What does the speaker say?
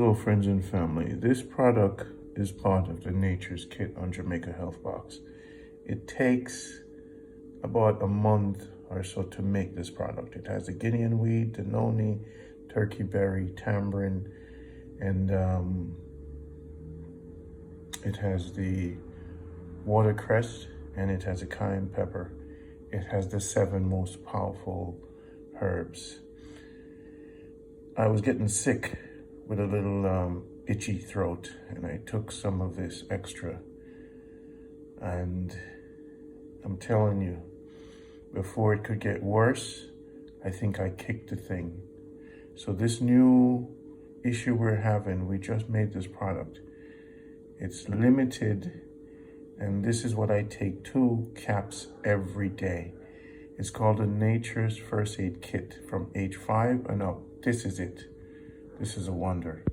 Hello friends and family. This product is part of the Nature's Kit on Jamaica Health Box. It takes about a month or so to make this product. It has the Guinea Hen Weed, the noni, turkey berry, tamarind, and it has the watercress, and it has a Cayenne Pepper. It has the 7 most powerful herbs. I was getting sick with a little itchy throat, and I took some of this extra, and I'm telling you, before it could get worse, I think I kicked the thing. So this new issue we're having, we just made this product. It's limited, and this is what I take, 2 caps every day. It's called the Nature's First Aid Kit from age 5 and up. This is it. This is a wonder.